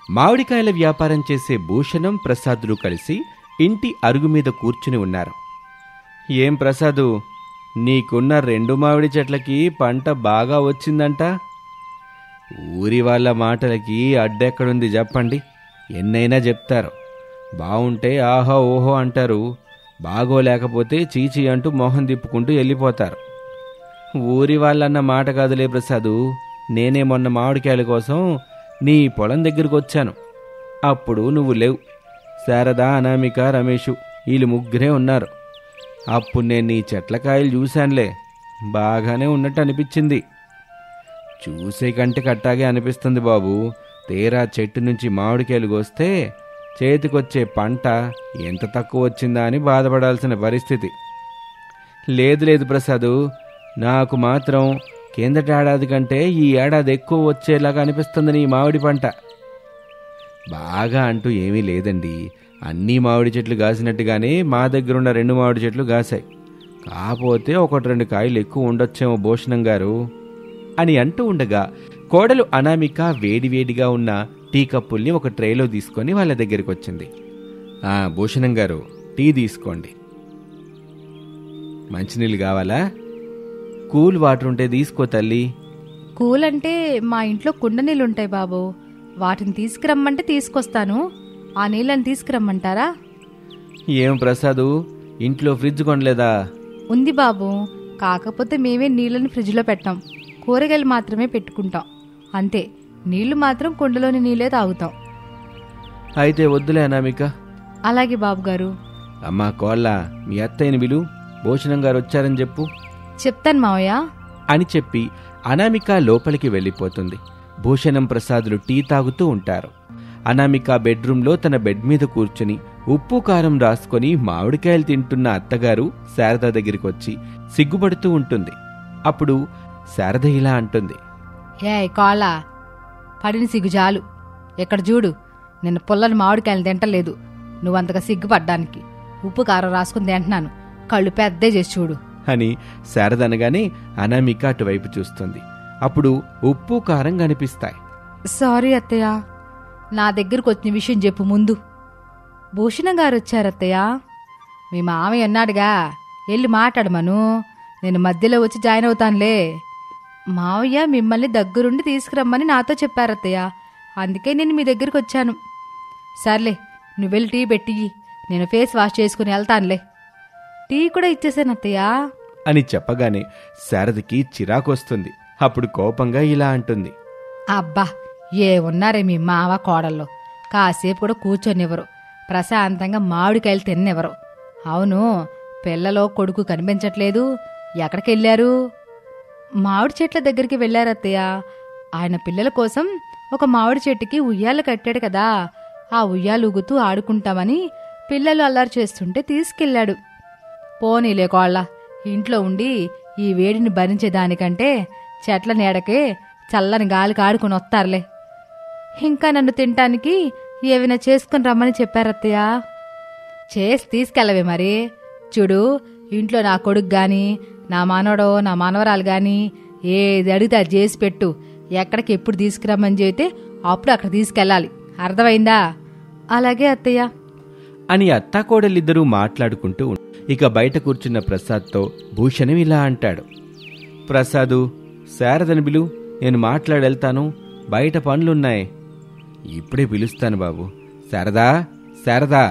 మామిడికాయల వ్యాపారం చేసే భూషణం, ప్రసాదులు కలిసి ఇంటి అరుగు మీద కూర్చుని ఉన్నారు. ఏం ప్రసాదు, నీకున్న 2 మామిడి చెట్లకి పంట బాగా వచ్చిందంట? ఊరి వాళ్ళ మాటలకి అడ్డెక్కడుంది చెప్పండి. ఎన్నైనా చెప్తారు. బావుంటే ఆహో ఓహో అంటారు, బాగోలేకపోతే చీచీ అంటూ మొహం తిప్పుకుంటూ వెళ్ళిపోతారు. ఊరి వాళ్ళన్న మాట కాదులే ప్రసాదు, నేనే మొన్న మామిడికాయల కోసం నీ పొలం దగ్గరకు వచ్చాను. అప్పుడు నువ్వు లేవు. శారద, అనామిక, రమేషు వీళ్ళు ముగ్గురే ఉన్నారు. అప్పుడు నేను నీ చెట్ల కాయలు చూశానులే, బాగానే ఉన్నట్టు అనిపించింది. చూసే కంటే కట్టాగే అనిపిస్తుంది బాబు. తీరా చెట్టు నుంచి మామిడికాయలు కోస్తే చేతికొచ్చే పంట ఎంత తక్కువ వచ్చిందా అని బాధపడాల్సిన పరిస్థితి. లేదు లేదు ప్రసాదు, నాకు మాత్రం కిందటేడాది కంటే ఈ ఏడాది ఎక్కువ వచ్చేలాగా అనిపిస్తుంది నీ మామిడి పంట. బాగా అంటూ ఏమీ లేదండి, అన్నీ మామిడి చెట్లు కాసినట్టుగానే మా దగ్గరున్న 2 మామిడి చెట్లు కాశాయి. కాకపోతే 1-2 కాయలు ఎక్కువ ఉండొచ్చేమో భూషణం గారు అని అంటూ ఉండగా కోడలు అనామిక వేడివేడిగా ఉన్న టీ కప్పుల్ని ఒక ట్రేలో తీసుకొని వాళ్ళ దగ్గరికి వచ్చింది. భూషణం గారు, టీ తీసుకోండి. మంచినీళ్ళు కావాలా? కూల్ వాటర్ ఉంటే తీసుకో తల్లి. కూల్ అంటే మా ఇంట్లో కుండ నీళ్ళుంటాయి బాబు, వాటిని తీసుకురమ్మంటే తీసుకొస్తాను. ఆ నీళ్ళని తీసుకురమ్మంటారా? ఏం ప్రసాదు, ఇంట్లో ఫ్రిడ్జ్ కొనలేదా? ఉంది బాబు, కాకపోతే మేమే నీళ్ళని ఫ్రిడ్జ్లో పెట్టాం. కూరగాయలు మాత్రమే పెట్టుకుంటాం అంతే. నీళ్లు మాత్రం కుండలోని నీళ్ళే తాగుతాం. అయితే వద్దులే అనామిక. అలాగే బాబుగారు. అమ్మా కోళ్ళ, మీ అత్తయ్యని విలు, భూషణం గారు వచ్చారని చెప్పు. చెప్తాను మావయ్య అని చెప్పి అనామిక లోపలికి వెళ్ళిపోతుంది. భూషణం, ప్రసాదులు టీ తాగుతూ ఉంటారు. అనామిక బెడ్రూంలో తన బెడ్ మీద కూర్చుని ఉప్పు కారం రాసుకొని మామిడికాయలు తింటున్న అత్తగారు శారద దగ్గరికి వచ్చి సిగ్గుపడుతూ ఉంటుంది. అప్పుడు శారద ఇలా అంటుంది. ఏ కాళ్ళ, పడిన సిగ్గు చాలు. ఎక్కడ చూడు, నిన్న పుల్లని మామిడికాయలు తింటలేదు. నువ్వంతగా సిగ్గుపడ్డానికి ఉప్పు కారం రాసుకుని తింటున్నాను. కళ్ళు పెద్దే చేసి చూడు అని శారద అనగానే అనామిక అటువైపు చూస్తుంది. అప్పుడు ఉప్పు కారం కనిపిస్తాయి. సారీ అత్తయ్య, నా దగ్గరకు వచ్చిన విషయం చెప్పు ముందు. భూషణం గారు వచ్చారత్తయ్య. మీ మామయ్య అన్నాడుగా, వెళ్ళి మాట్లాడమను. నేను మధ్యలో వచ్చి జాయిన్ అవుతానులే. మావయ్య మిమ్మల్ని దగ్గరుండి తీసుకురమ్మని నాతో చెప్పారత్తయ్య, అందుకే నేను మీ దగ్గరికి వచ్చాను. సర్లే, నువ్వెళ్ళి టీ పెట్టి నేను ఫేస్ వాష్ చేసుకుని వెళ్తానులే. టీ కూడా ఇచ్చేసానత్తయ్య అని చెప్పగానే శారదకి చిరాకొస్తుంది. అప్పుడు కోపంగా ఇలా అంటుంది. అబ్బా, ఏ ఉన్నారే మీ మావ కోడల్లో, కాసేపు కూడా కూర్చొనివ్వరు, ప్రశాంతంగా మామిడికాయలు తిన్నెవరు. అవును, పిల్లలో కొడుకు కనిపించట్లేదు, ఎక్కడికెళ్ళారు? మామిడి చెట్ల దగ్గరికి వెళ్ళారత్తయ్య. ఆయన పిల్లల కోసం ఒక మామిడి చెట్టుకి ఉయ్యాలు కట్టాడు కదా, ఆ ఉయ్యాలు ఊగుతూ ఆడుకుంటామని పిల్లలు అల్లరి చేస్తుంటే తీసుకెళ్ళాడు. పోనీలే కోళ్ళ, ఇంట్లో ఉండి ఈ వేడిని భరించేదానికంటే చెట్ల నీడకే చల్లని గాలికి ఆడుకుని వస్తారులే. ఇంకా నన్ను తినటానికి ఏమైనా చేసుకుని రమ్మని చెప్పారత్తయ్య. చేసి తీసుకెళ్ళవే మరి. చూడు, ఇంట్లో నా కొడుకు గాని, నా మనవడో నా మనవరాలు గాని ఏది అడిగితే అది చేసి పెట్టు. ఎక్కడికి ఎప్పుడు తీసుకురమ్మని చెబితే అప్పుడు అక్కడ తీసుకెళ్ళాలి, అర్థమైందా? అలాగే అత్తయ్య అని అత్తాకోడలిద్దరూ మాట్లాడుకుంటూ ఇక బయట కూర్చున్న ప్రసాద్తో భూషణం ఇలా అంటాడు. ప్రసాదు, శారదని పిలు, నేను మాట్లాడెళ్తాను, బయట పనులున్నాయి. ఇప్పుడే పిలుస్తాను బాబు. శారదా, శారదా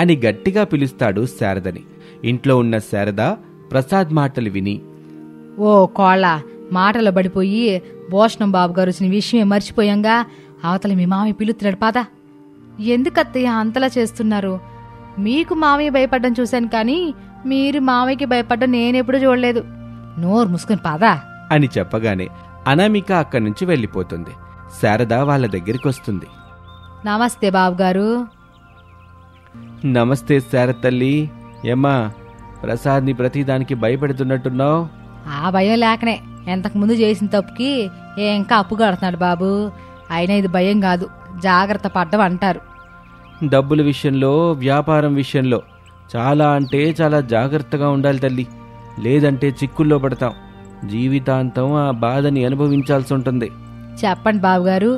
అని గట్టిగా పిలుస్తాడు శారదని. ఇంట్లో ఉన్న శారద ప్రసాద్ మాటలు విని, ఓ కోళ్ళ, మాటలు పడిపోయి భూషణం బాబు గారు వచ్చిన విషయమే మర్చిపోయాంగా. అవతల మీ మామయ్య పిలుస్తున్నాడు, పద. ఎందుకత్తయ్య అంతలా చేస్తున్నారు? మీకు మామయ్య భయపడ్డం చూశాను కానీ మీరు మామయ్యకి భయపడ్డం నేనెప్పుడు చూడలేదు. నోరు మూసుకుని పద అని చెప్పగానే అనామిక అక్కడి నుంచి వెళ్ళిపోతుంది. శారద వాళ్ళ దగ్గరికి వస్తుంది. నమస్తే బాబుగారు. నమస్తే శారద తల్లి. ఏమ్మా, ప్రసాద్ని ప్రతిదానికి భయపెడుతున్నట్టున్నావు? ఆ భయం లేకనే ఎంతకుముందు చేసిన తప్పుకి ఇంకా అప్పు కడుతున్నాడు బాబు. అయినా ఇది భయం కాదు, జాగ్రత్త పడ్డం అంటారు. డబ్బుల విషయంలో, వ్యాపారం విషయంలో చాలా అంటే చాలా జాగ్రత్తగా ఉండాలి తల్లి. లేదంటే చిక్కుల్లో పడతాం. జీవితాంతం ఆ బాధని అనుభవించాల్సి ఉంటుంది. చెప్పండి బాబుగారు,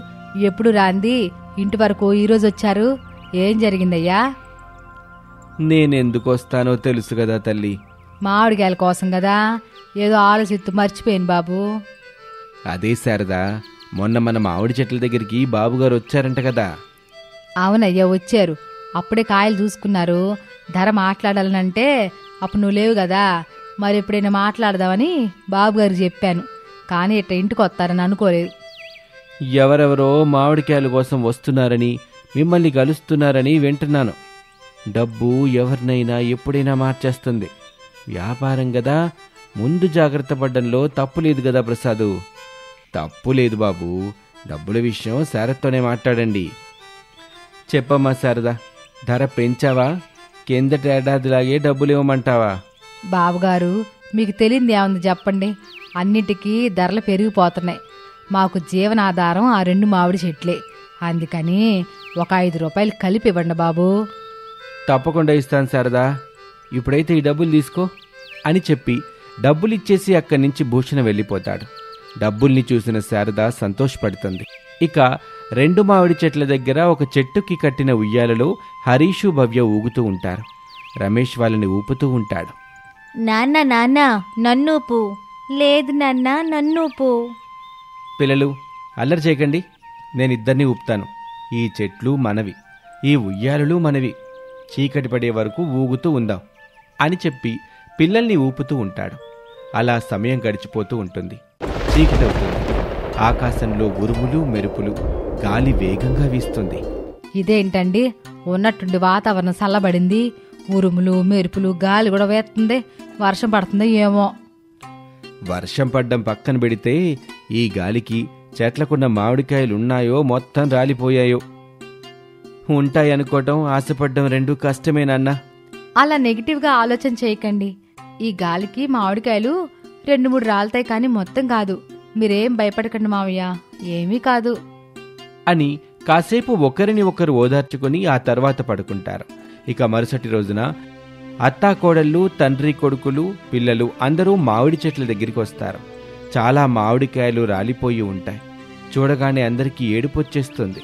ఎప్పుడు రాంది ఇంటి వరకు ఈరోజు వచ్చారు? ఏం జరిగిందయ్యా? నేనెందుకు వస్తానో తెలుసు కదా తల్లి. మామిడికాయల కోసం కదా, ఏదో ఆలోచిస్తూ మర్చిపోయాను బాబు. అదే శారదా, మొన్న మన మామిడి చెట్ల దగ్గరికి బాబుగారు వచ్చారంట కదా. అవునయ్యా, వచ్చారు. అప్పుడే కాయలు చూసుకున్నారు. ధర మాట్లాడాలనంటే అప్పుడు నువ్వు లేవు కదా, మరి ఎప్పుడైనా మాట్లాడదామని బాబుగారికి చెప్పాను. కానీ ఇట్లా ఇంటికి వస్తారని అనుకోలేదు. ఎవరెవరో మామిడికాయల కోసం వస్తున్నారని, మిమ్మల్ని కలుస్తున్నారని వింటున్నాను. డబ్బు ఎవరినైనా ఎప్పుడైనా మార్చేస్తుంది. వ్యాపారం కదా, ముందు జాగ్రత్త పడ్డంలో తప్పు లేదు కదా ప్రసాదు. తప్పు లేదు బాబు, డబ్బుల విషయం శారదతోనే మాట్లాడండి. చెప్పమ్మా శారదా, ధర పెంచావా? కిందటి ఏడాదిలాగే డబ్బులు ఇవ్వమంటావా? బాబుగారు, మీకు తెలియంది ఏముంది చెప్పండి. అన్నిటికీ ధరలు పెరిగిపోతున్నాయి. మాకు జీవనాధారం ఆ 2 మామిడి చెట్లే. అందుకని ఒక 5 రూపాయలు కలిపి ఇవ్వండి బాబు. తప్పకుండా ఇస్తాను శారదా, ఇప్పుడైతే ఈ డబ్బులు తీసుకో అని చెప్పి డబ్బులిచ్చేసి అక్కడి నుంచి భూషణ వెళ్ళిపోతాడు. డబ్బుల్ని చూసిన శారద సంతోషపడుతుంది. ఇక 2 మామిడి చెట్ల దగ్గర ఒక చెట్టుకి కట్టిన ఉయ్యాలలో హరీషు, భవ్య ఊగుతూ ఉంటారు. రమేష్ వాళ్ళని ఊపుతూ ఉంటాడు. నాన్న నాన్న నన్నూపు. లేదు నాన్న నన్నూపు. పిల్లలు అల్లరి చేయకండి, నేనిద్దరినీ ఊపుతాను. ఈ చెట్లు మనవి, ఈ ఉయ్యాలలు మనవి. చీకటి పడే వరకు ఊగుతూ ఉందాం అని చెప్పి పిల్లల్ని ఊపుతూ ఉంటాడు. అలా సమయం గడిచిపోతూ ఉంటుంది. చీకటవుతుంది. ఆకాశంలో ఉరుములు, మెరుపులు, గాలి వేగంగా వీస్తుంది. ఇదేంటండి, ఉన్నట్టుండి వాతావరణం చల్లబడింది. ఉరుములు, మెరుపులు, గాలి కూడా వేస్తుంది. వర్షం పడుతుందో ఏమో. వర్షం పడ్డం పక్కన పెడితే ఈ గాలికి చెట్లకున్న మామిడికాయలున్నాయో మొత్తం రాలిపోయాయో. ఉంటాయనుకోవటం, ఆశపడ్డం రెండూ కష్టమేనన్నా. అలా నెగిటివ్గా ఆలోచన చేయకండి. ఈ గాలికి మామిడికాయలు 2-3 రాలుతాయి, కానీ మొత్తం కాదు. మీరేం భయపడకండి మావయ్య, ఏమీ కాదు అని కాసేపు ఒకరిని ఒకరు ఓదార్చుకుని ఆ తర్వాత పడుకుంటారు. ఇక మరుసటి రోజున అత్తాకోడళ్ళు, తండ్రి కొడుకులు, పిల్లలు అందరూ మామిడి చెట్ల దగ్గరికి వస్తారు. చాలా మామిడికాయలు రాలిపోయి ఉంటాయి. చూడగానే అందరికీ ఏడుపొచ్చేస్తుంది.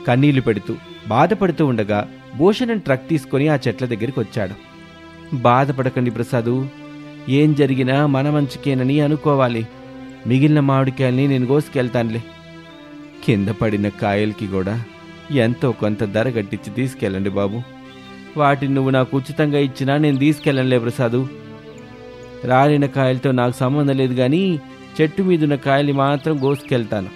కన్నీళ్లు పెడుతూ బాధపడుతూ ఉండగా భూషణం ట్రక్ తీసుకుని ఆ చెట్ల దగ్గరికి వచ్చాడు. బాధపడకండి ప్రసాదు, ఏం జరిగినా మన మంచికేనని అనుకోవాలి. మిగిలిన మామిడికాయల్ని నేను కోసుకెళ్తానులే. కింద పడిన కాయలకి కూడా ఎంతో కొంత ధర కట్టించి తీసుకెళ్ళండి బాబు. వాటిని నువ్వు నాకు ఉచితంగా ఇచ్చినా నేను తీసుకెళ్ళనులే ప్రసాదు. రాలిన కాయలతో నాకు సంబంధం లేదు, కానీ చెట్టు మీదున్న కాయల్ని మాత్రం కోసుకెళ్తాను.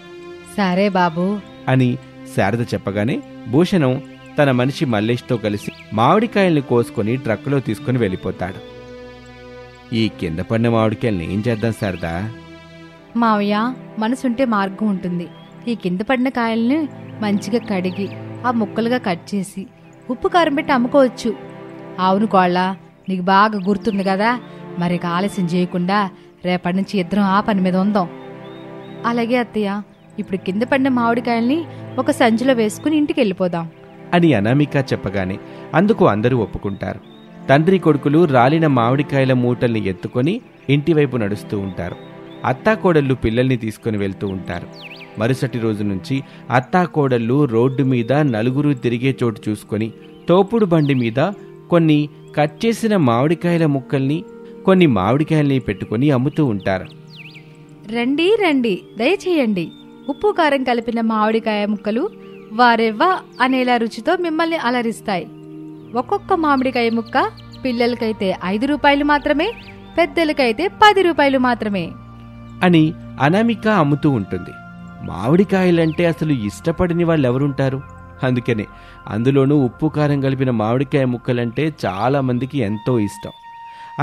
సరే బాబు అని శారద చెప్పగానే భూషణం తన మనిషి మల్లేష్తో కలిసి మామిడికాయల్ని కోసుకొని ట్రక్కులో తీసుకుని వెళ్ళిపోతాడు. ఈ కింద పడిన మామిడికాయల్ని ఏం చేద్దాం శారదా? మావయ్య, మనసుంటే మార్గం ఉంటుంది. ఈ కింద పడిన కాయల్ని మంచిగా కడిగి ఆ ముక్కలుగా కట్ చేసి ఉప్పు కారం పెట్టి అమ్ముకోవచ్చు. అవును కోళ్ళ, నీకు బాగా గుర్తుంది కదా. మరి ఆలస్యం చేయకుండా రేపటి నుంచి ఇద్దరం ఆ పని మీద ఉందాం. అలాగే అత్తయ్య, ఇప్పుడు కింద పడిన మామిడికాయల్ని ఒక సంచిలో వేసుకుని ఇంటికి వెళ్ళిపోదాం అని అనామిక చెప్పగానే అందుకు అందరూ ఒప్పుకుంటారు. తండ్రి కొడుకులు రాలిన మామిడికాయల మూటల్ని ఎత్తుకొని ఇంటివైపు నడుస్తూ ఉంటారు. అత్తాకోడళ్ళు పిల్లల్ని తీసుకుని వెళ్తూ ఉంటారు. మరుసటి రోజు నుంచి అత్తాకోడళ్ళు రోడ్డు మీద నలుగురు తిరిగే చోటు చూసుకొని తోపుడు బండి మీద కొన్ని కట్ చేసిన మామిడికాయల ముక్కల్ని, కొన్ని మామిడికాయల్ని పెట్టుకుని అమ్ముతూ ఉంటారు. రండి రండి, దయచేయండి. ఉప్పు కారం కలిపిన మామిడికాయ ముక్కలు వారెవ్వా అనేలా రుచితో మిమ్మల్ని అలరిస్తాయి. ఒక్కొక్క మామిడికాయ ముక్క పిల్లలకైతే 5 రూపాయలు మాత్రమే, పెద్దలకైతే 10 రూపాయలు మాత్రమే అని అనామిక అమ్ముతూ ఉంటుంది. మామిడికాయలంటే అసలు ఇష్టపడని వాళ్ళెవరుంటారు? అందుకనే అందులోనూ ఉప్పు కారం కలిపిన మామిడికాయ ముక్కలంటే చాలా మందికి ఎంతో ఇష్టం.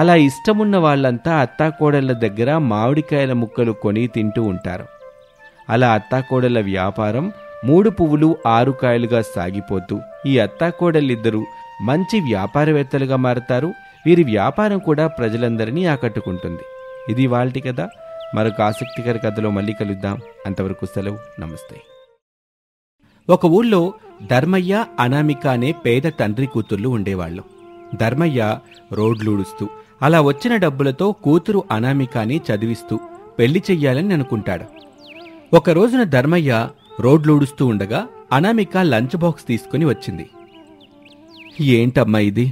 అలా ఇష్టమున్న వాళ్ళంతా అత్తాకోడళ్ళ దగ్గర మామిడికాయల ముక్కలు కొని తింటూ ఉంటారు. అలా అత్తాకోడళ్ళ వ్యాపారం 3 పువ్వులు 6 కాయలుగా సాగిపోతూ ఈ అత్తాకోడళ్ళిద్దరూ మంచి వ్యాపారవేత్తలుగా మారతారు. వీరి వ్యాపారం కూడా ప్రజలందరినీ ఆకట్టుకుంటుంది. ఇది వాళ్ళటి కథ. మరొక ఆసక్తికర కథలో మళ్ళీ కలుద్దాం. అంతవరకు సెలవు, నమస్తే. ఒక ఊళ్ళో ధర్మయ్య, అనామిక అనే పేద తండ్రి కూతుర్లు ఉండేవాళ్ళు. ధర్మయ్య రోడ్లూడుస్తూ అలా వచ్చిన డబ్బులతో కూతురు అనామికాని చదివిస్తూ పెళ్లి చెయ్యాలని అనుకుంటాడు. ఒక రోజున ధర్మయ్య రోడ్లూడుస్తూ ఉండగా అనామిక లంచ్ బాక్స్ తీసుకుని వచ్చింది. ఏంటమ్మా ఇది?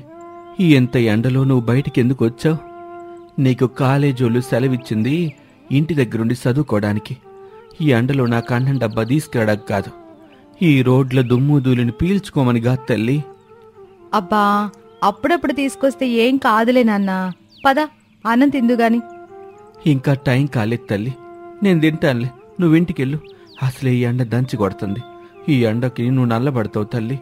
ఎంత ఎండలో నువ్వు బయటికెందుకు వచ్చావు? నీకు కాలేజోళ్ళు సెలవిచ్చింది ఇంటి దగ్గరుండి చదువుకోవడానికి. ఈ ఎండలో నాకు అన్నం డబ్బా తీసుకెళ్ళడానికి కాదు, ఈ రోడ్ల దుమ్ము ధూళిని పీల్చుకోమనిగా తల్లి. అబ్బా, అప్పుడప్పుడు తీసుకొస్తే ఏం కాదులే నాన్న. పద, అన్నం తిందుగాని. ఇంకా టైం కాలేదు తల్లి, నేను తింటానులే, నువ్వింటికెళ్ళు. అసలే ఈ ఎండ దంచి కొడుతుంది. ఈ ఎండకి నువ్వు నల్లబడతావు తల్లి.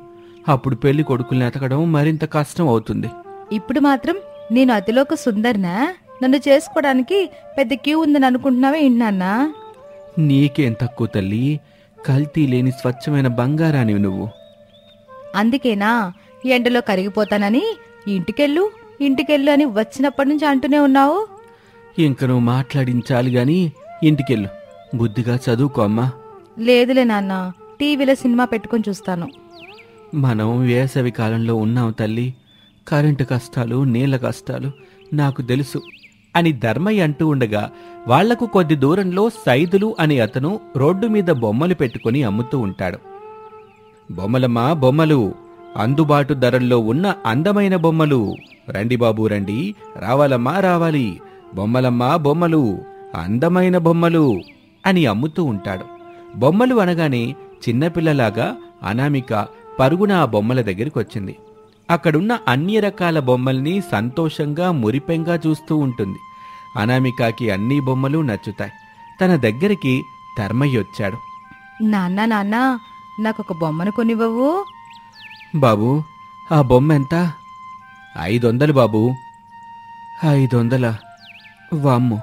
అప్పుడు పెళ్లి కొడుకుల్ని ఎతకడం మరింత కష్టం అవుతుంది. ఇప్పుడు మాత్రం నేను అతిలోక సుందర్నా? నన్ను చేసుకోవడానికి పెద్ద క్యూ ఉందని అనుకుంటున్నావే నాన్నా? నీకేం తక్కువ తల్లి, కల్తీ లేని స్వచ్ఛమైన బంగారానివి నువ్వు. అందుకేనా ఎండలో కరిగిపోతానని ఇంటికెళ్ళు ఇంటికెళ్ళు అని వచ్చినప్పటి నుంచి అంటూనే ఉన్నావు? ఇంక నువ్వు మాట్లాడించాలి గాని ఇంటికెళ్ళు, బుద్ధిగా చదువుకో అమ్మా. లేదులే నాన్న, టీవీలో సినిమా పెట్టుకొని చూస్తాను. మనం వేసవి కాలంలో ఉన్నాం తల్లి. కరెంటు కష్టాలు, నీళ్ల కష్టాలు నాకు తెలుసు అని ధర్మయ్య అంటూ ఉండగా వాళ్లకు కొద్ది దూరంలో సైదులు అనే అతను రోడ్డు మీద బొమ్మలు పెట్టుకుని అమ్ముతూ ఉంటాడు. బొమ్మలమ్మా బొమ్మలు, అందుబాటు ధరల్లో ఉన్న అందమైన బొమ్మలు, రండి బాబు రండి, రావాలమ్మా రావాలి, బొమ్మలమ్మా బొమ్మలు, అందమైన బొమ్మలు అని అమ్ముతూ ఉంటాడు. బొమ్మలు అనగానే చిన్నపిల్లలాగా అనామిక పరుగున ఆ బొమ్మల దగ్గరికి వచ్చింది. అక్కడున్న అన్ని రకాల బొమ్మల్ని సంతోషంగా మురిపెంగా చూస్తూ ఉంటుంది. అనామికకి అన్ని బొమ్మలు నచ్చుతాయి. తన దగ్గరికి ధర్మయ్య వచ్చాడు. నాన్న నాన్న, నాకొక బొమ్మను కొనివ్వవు? బాబూ, ఆ బొమ్మ ఎంత? 500 బాబూ. 500? వామ్మో,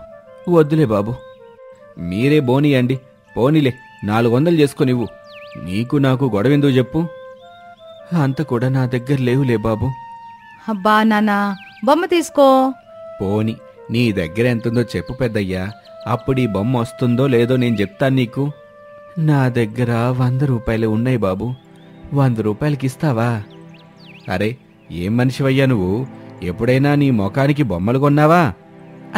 వద్దులే బాబు. మీరే బోనియండి, పోనీలే 400 చేసుకొనివ్వు. నీకు నాకు గొడవెందుకు చెప్పు? అంత కూడా నా దగ్గర లేవులే బాబు. అబ్బా నాన్న, బొమ్మ తీసుకో. పోని, నీ దగ్గర ఎంతుందో చెప్పు పెద్దయ్యా, అప్పుడు ఈ బొమ్మ వస్తుందో లేదో నేను చెప్తాను నీకు. నా దగ్గర 100 రూపాయలు ఉన్నాయి బాబు, 100 రూపాయలకి ఇస్తావా? అరే, ఏం మనిషివయ్యా నువ్వు, ఎప్పుడైనా నీ ముఖానికి బొమ్మలు కొన్నావా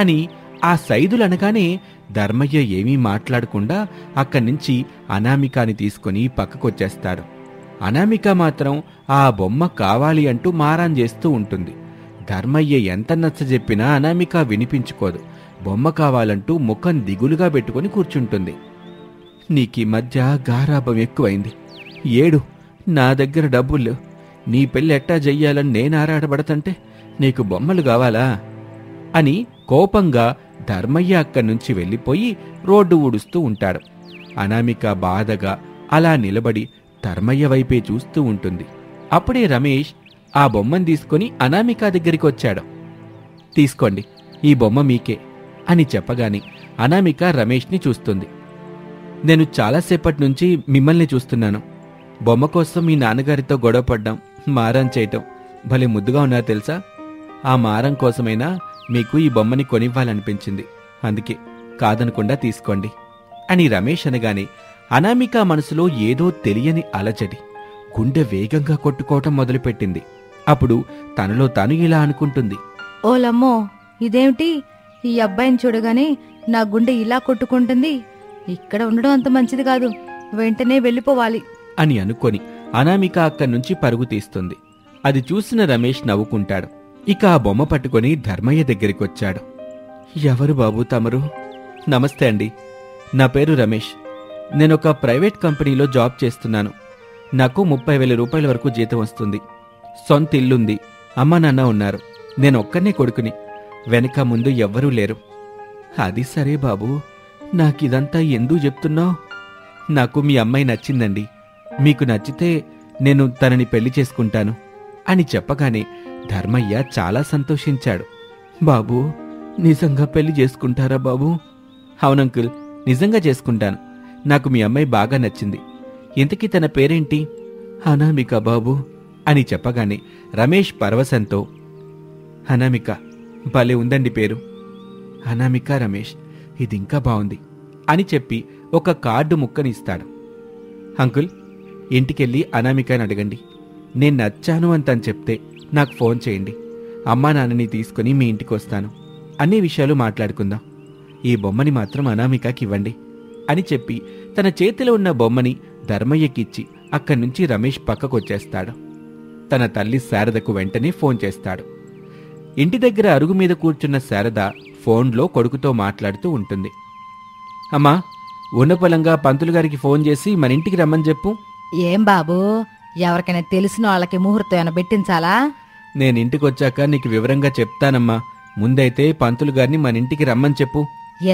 అని ఆ సైదులు అనగానే ధర్మయ్య ఏమీ మాట్లాడకుండా అక్కడి నుంచి అనామికాని తీసుకుని పక్కకొచ్చేస్తాడు. అనామిక మాత్రం ఆ బొమ్మ కావాలి అంటూ మారాన్ చేస్తూ ఉంటుంది. ధర్మయ్య ఎంత నచ్చజెప్పినా అనామిక వినిపించుకోదు. బొమ్మ కావాలంటూ ముఖం దిగులుగా పెట్టుకుని కూర్చుంటుంది. నీకీ మధ్య గారాభం ఎక్కువైంది. ఏడు, నా దగ్గర డబ్బులు, నీ పెళ్ళి ఎట్టా చెయ్యాలని నేను ఆరాటపడతంటే నీకు బొమ్మలు కావాలా అని కోపంగా ధర్మయ్య అక్కడి నుంచి వెళ్ళిపోయి రోడ్డు ఊడుస్తూ ఉంటాడు. అనామిక బాధగా అలా నిలబడి ధర్మయ్య వైపే చూస్తూ ఉంటుంది. అప్పుడే రమేష్ ఆ బొమ్మను తీసుకుని అనామిక దగ్గరికి వచ్చాడు. తీసుకోండి, ఈ బొమ్మ మీకే అని చెప్పగానే అనామిక రమేష్ని చూస్తుంది. నేను చాలాసేపటి నుంచి మిమ్మల్ని చూస్తున్నాను. బొమ్మ కోసం మీ నాన్నగారితో గొడవపడ్డాం, మారం చేయటం. భలే ముద్దుగా ఉన్నారు తెలుసా? ఆ మారం కోసమైనా మీకు ఈ బొమ్మని కొనివ్వాలనిపించింది, అందుకే కాదనకుండా తీసుకోండి అని రమేష్ అనగానే అనామిక మనసులో ఏదో తెలియని అలజడి, గుండె వేగంగా కొట్టుకోవటం మొదలుపెట్టింది. అప్పుడు తనలో తను ఇలా అనుకుంటుంది. ఓలమ్మో, ఇదేమిటి? ఈ అబ్బాయిని చూడగానే నా గుండె ఇలా కొట్టుకుంటుంది. ఇక్కడ ఉండడం అంత మంచిది కాదు, వెంటనే వెళ్ళిపోవాలి అని అనుకొని అనామిక అక్కడి నుంచి పరుగు తీస్తుంది. అది చూసిన రమేష్ నవ్వుకుంటాడు. ఇక ఆ బొమ్మ పట్టుకొని ధర్మయ్య దగ్గరికొచ్చాడు. ఎవరు బాబు తమరు? నమస్తే అండి, నా పేరు రమేష్. నేనొక ప్రైవేట్ కంపెనీలో జాబ్ చేస్తున్నాను. నాకు 30,000 రూపాయల వరకు జీతం వస్తుంది. సొంత ఇల్లుంది, అమ్మా నాన్న ఉన్నారు. నేనొక్కనే కొడుకుని, వెనక ముందు ఎవ్వరూ లేరు. అది సరే బాబు, నాకిదంతా ఎందుకు చెప్తున్నావు? నాకు మీ అమ్మాయి నచ్చిందండి, మీకు నచ్చితే నేను తనని పెళ్లి చేసుకుంటాను అని చెప్పగానే ధర్మయ్య చాలా సంతోషించాడు. బాబూ, నిజంగా పెళ్లి చేసుకుంటారా బాబూ? అవునంకుల్, నిజంగా చేసుకుంటాను. నాకు మీ అమ్మాయి బాగా నచ్చింది. ఇంతకీ తన పేరేంటి? అనామిక బాబూ అని చెప్పగానే రమేష్ పరవశంతో, అనామిక, భలే ఉందండి పేరు. అనామిక రమేష్, ఇది ఇంకా బాగుంది అని చెప్పి ఒక కార్డు ముక్కనిస్తాడు. అంకుల్, ఇంటికెళ్ళి అనామికని అడగండి. నేను నచ్చాను అని తను చెప్తే నాకు ఫోన్ చేయండి. అమ్మా నాన్నని తీసుకుని మీ ఇంటికి వస్తాను. అన్ని విషయాలు మాట్లాడుకుందాం. ఈ బొమ్మని మాత్రం అనామికకి ఇవ్వండి అని చెప్పి తన చేతిలో ఉన్న బొమ్మని ధర్మయ్యకిచ్చి అక్కడి నుంచి రమేష్ పక్కకొచ్చేస్తాడు. తన తల్లి శారదకు వెంటనే ఫోన్ చేస్తాడు. ఇంటి దగ్గర అరుగు మీద కూర్చున్న శారద ఫోన్లో కొడుకుతో మాట్లాడుతూ ఉంటుంది. అమ్మా, ఉన్నపలంగా పంతులు గారికి ఫోన్ చేసి మన ఇంటికి రమ్మని చెప్పు. ఏం బాబూ, ఎవరికైనా తెలిసిన వాళ్ళకి ముహూర్తం ఏమైనా పెట్టించాలా? నేను ఇంటికొచ్చాక నీకు వివరంగా చెప్తానమ్మా. ముందైతే పంతులు గారిని మన ఇంటికి రమ్మని చెప్పు.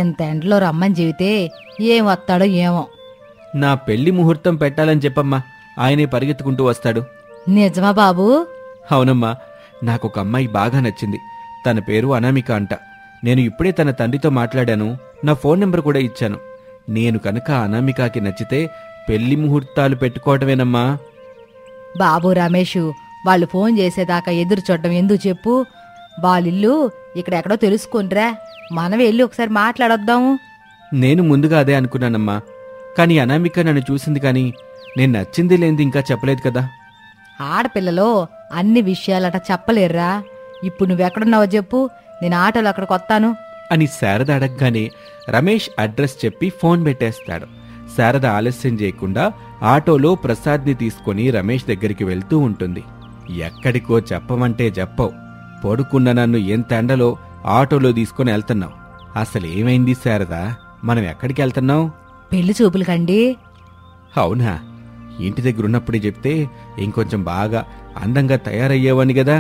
ఎంత ఎండలో రమ్మని చెబితే ఏం వస్తాడో ఏమో. నా పెళ్లి ముహూర్తం పెట్టాలని చెప్పమ్మా, ఆయనే పరిగెత్తుకుంటూ వస్తాడు. నిజమా బాబూ? అవునమ్మా, నాకొక అమ్మాయి బాగా నచ్చింది. తన పేరు అనామిక అంట. నేను ఇప్పుడే తన తండ్రితో మాట్లాడాను. నా ఫోన్ నెంబర్ కూడా ఇచ్చాను. నేను కనుక అనామికకి నచ్చితే పెళ్లి ముహూర్తాలు పెట్టుకోవటమేనమ్మా. బాబు రమేషు, వాళ్ళు ఫోన్ చేసేదాకా ఎదురు చూడడం ఎందుకు చెప్పు? వాళ్ళిల్లు ఇక్కడెక్కడో తెలుసుకుంట్రా, మనం వెళ్ళి ఒకసారి మాట్లాడొద్దాము. నేను ముందుగా అదే అనుకున్నానమ్మా. కానీ అనామిక నన్ను చూసింది, కానీ నేను నచ్చింది లేనిది ఇంకా చెప్పలేదు కదా. ఆడపిల్లలో అన్ని విషయాలట చెప్పలేర్రా. ఇప్పుడు నువ్వెక్కడున్నావో చెప్పు, నేను ఆటోలో అక్కడికి వస్తాను అని శారద అడగగానే రమేష్ అడ్రస్ చెప్పి ఫోన్ పెట్టేస్తాడు. శారద ఆలస్యం చేయకుండా ఆటోలో ప్రసాద్ని తీసుకుని రమేష్ దగ్గరికి వెళ్తూ ఉంటుంది. ఎక్కడికో చెప్పమంటే చెప్పవు. పడుకున్న నన్ను ఎంత ఎండలో ఆటోలో తీసుకుని వెళ్తున్నావు. అసలేమైంది శారద? మనం ఎక్కడికి వెళ్తున్నావు? పెళ్లి చూపులు కండి. అవునా? ఇంటి దగ్గర ఉన్నప్పుడే చెప్తే ఇంకొంచెం బాగా అందంగా తయారయ్యేవాని కదా.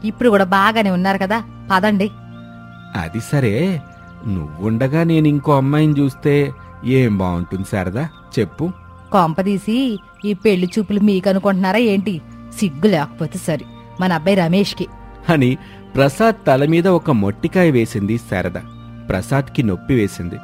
ఇప్పుడు కూడా బాగానే ఉన్నారు కదా, పదండి. అది సరే, నువ్వుండగా నేను ఇంకో అమ్మాయిని చూస్తే ఏం బాగుంటుంది శారదా, చెప్పు. కొంపదీసి ఈ పెళ్లి చూపులు మీకనుకుంటున్నారా ఏంటి? సిగ్గు లేకపోతే సరి మన అబ్బాయి రమేష్కి అని ప్రసాద్ తల మీద ఒక మొట్టికాయ వేసింది శారద. ప్రసాద్కి నొప్పి వేసింది.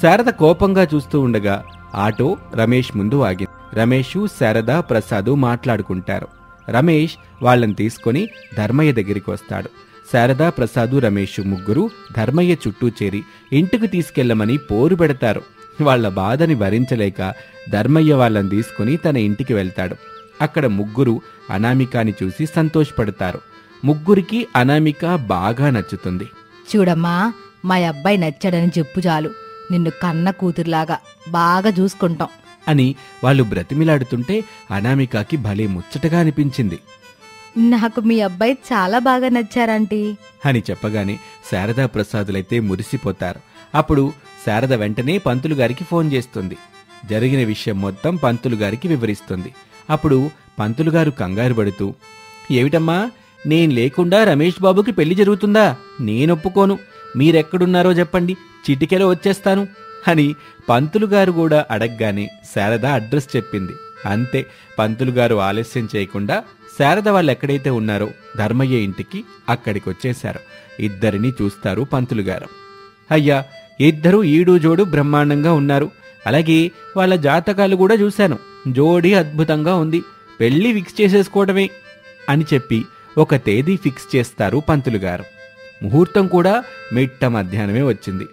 శారద కోపంగా చూస్తూ ఉండగా ఆటో రమేష్ ముందు ఆగింది. రమేషు, శారద, ప్రసాదు మాట్లాడుకుంటారు. రమేష్ వాళ్ళని తీసుకుని ధర్మయ్య దగ్గరికి వస్తాడు. శారద, ప్రసాదు, రమేషు ముగ్గురు ధర్మయ్య చుట్టూ చేరి ఇంటికి తీసుకెళ్లమని పోరు పెడతారు. వాళ్ల బాధని భరించలేక ధర్మయ్య వాళ్ళని తీసుకుని తన ఇంటికి వెళ్తాడు. అక్కడ ముగ్గురు అనామికాని చూసి సంతోషపడతారు. ముగ్గురికి అనామిక బాగా నచ్చుతుంది. చూడమ్మా, మా అబ్బాయి నచ్చాడని చెప్పు చాలు, నిన్ను కన్న కూతురులాగా బాగా చూసుకుంటాం అని వాళ్ళు బ్రతిమిలాడుతుంటే అనామికకి భలే ముచ్చటగా అనిపించింది. నాకు మీ అబ్బాయి చాలా బాగా నచ్చారంటీ అని చెప్పగానే శారదా, ప్రసాదులైతే మురిసిపోతారు. అప్పుడు శారద వెంటనే పంతులు గారికి ఫోన్ చేస్తుంది. జరిగిన విషయం మొత్తం పంతులు గారికి వివరిస్తుంది. అప్పుడు పంతులు గారు కంగారు పడుతూ, ఏమిటమ్మా, నేను లేకుండా రమేష్ బాబుకి పెళ్లి జరుగుతుందా? నేనొప్పుకోను. మీరెక్కడున్నారో చెప్పండి, చిటికెలో వచ్చేస్తాను అని పంతులు గారు కూడా అడగగానే శారద అడ్రస్ చెప్పింది. అంతే, పంతులు గారు ఆలస్యం చేయకుండా శారద వాళ్ళు ఎక్కడైతే ఉన్నారో ధర్మయ్య ఇంటికి అక్కడికి వచ్చేశారు. ఇద్దరిని చూస్తారు పంతులు గారు. అయ్యా, ఇద్దరు ఈడు జోడు బ్రహ్మాండంగా ఉన్నారు. అలాగే వాళ్ళ జాతకాలు కూడా చూశాను. జోడీ అద్భుతంగా ఉంది. పెళ్లి ఫిక్స్ చేసేసుకోవడమే అని చెప్పి ఒక తేదీ ఫిక్స్ చేస్తారు పంతులు గారు. ముహూర్తం కూడా మిట్ట మధ్యాహ్నమే వచ్చింది.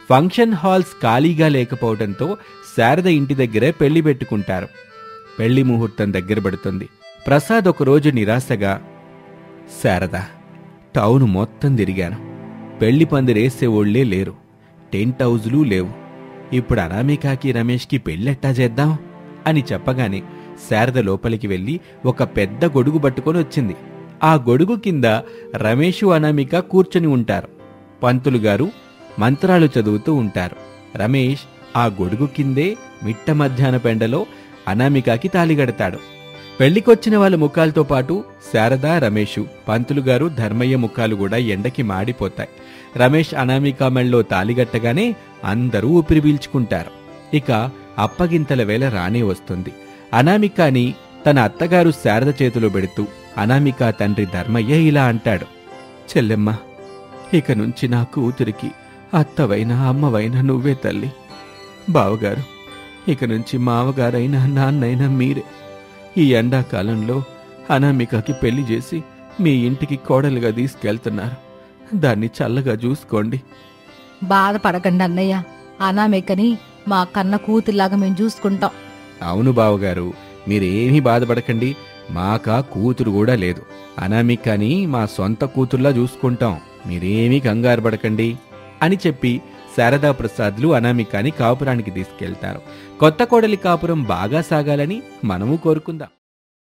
ఫంక్షన్ హాల్స్ ఖాళీగా లేకపోవడంతో శారద ఇంటి దగ్గరే పెళ్లి పెట్టుకుంటారు. పెళ్లి ముహూర్తం దగ్గర పడుతుంది. ప్రసాద్ ఒకరోజు నిరాశగా, శారద, టౌన్ మొత్తం తిరిగాను. పెళ్లి పందిరేసేవోళ్లే లేరు. టెంట్ హౌజులు లేవు. ఇప్పుడు అనామికాకి రమేష్కి పెళ్ళెట్టా చేద్దాం అని చెప్పగానే శారద లోపలికి వెళ్లి ఒక పెద్ద గొడుగు పట్టుకొని వచ్చింది. ఆ గొడుగు కింద రమేషు, అనామిక కూర్చొని ఉంటారు. పంతులు గారు మంత్రాలు చదువుతూ ఉంటారు. రమేష్ ఆ గొడుగు కిందే మిట్ట మధ్యాహ్న పెండలో అనామికకి తాళిగడతాడు. పెళ్లికొచ్చిన వాళ్ళ ముఖాలతో పాటు శారద, రమేషు, పంతులు గారు, ధర్మయ్య ముఖాలు కూడా ఎండకి మాడిపోతాయి. రమేష్ అనామిక మెళ్ళలో తాళిగట్టగానే అందరూ ఊపిరి పీల్చుకుంటారు. ఇక అప్పగింతల వేళ రానే వస్తుంది. అనామికాని తన అత్తగారు శారద చేతిలో పెడుతూ అనామిక తండ్రి ధర్మయ్య ఇలా అంటాడు, చెల్లెమ్మ, ఇక నుంచి నా కూతురికి అత్తవైనా అమ్మవైనా నువ్వే తల్లి. బావగారు, ఇక నుంచి మావగారైనా నాన్నైనా మీరే. ఈ ఎండాకాలంలో అనామికకి పెళ్లి చేసి మీ ఇంటికి కోడలుగా తీసుకెళ్తున్నారు. దాన్ని చల్లగా చూసుకోండి. బాధపడకండి అన్నయ్య, అనామికని మా కన్న కూతురులాగా మేము చూసుకుంటాం. అవును బావగారు, మీరేమీ బాధపడకండి. మాకా కూతురు కూడా లేదు. అనామికని మా సొంత కూతుర్లా చూసుకుంటాం. మీరేమీ కంగారు పడకండి అని చెప్పి శారదా ప్రసాద్లు అనామికాని కాపురానికి తీసుకెళ్తారు. కొత్త కోడలి కాపురం బాగా సాగాలని మనము కోరుకుందాం.